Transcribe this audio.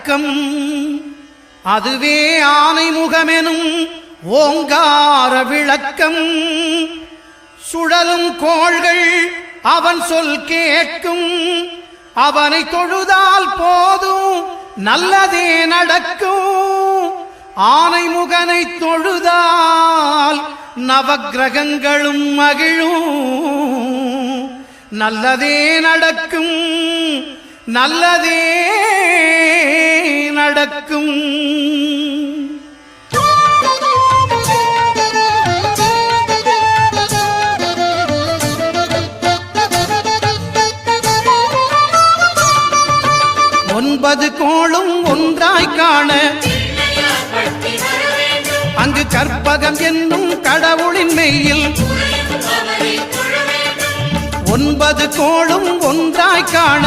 அடக்கம். அதுவே ஆனைமுகமெனும் ஓங்கார விளக்கம். சுழலும் கோள்கள் அவன் சொல் கேட்கும். அவனை தொழுதால் போதும் நல்லதே நடக்கும். ஆனைமுகனை தொழுதால் நவக்கிரகங்களும் மகிழும். நல்லதே நடக்கும், நல்லதே நடக்கும். ஒன்பது கோளும் ஒன்றாய் காண அங்கு கற்பகம் என்னும் கடவுளின் மெய்யில். ஒன்பது கோளும் ஒன்றாய் காண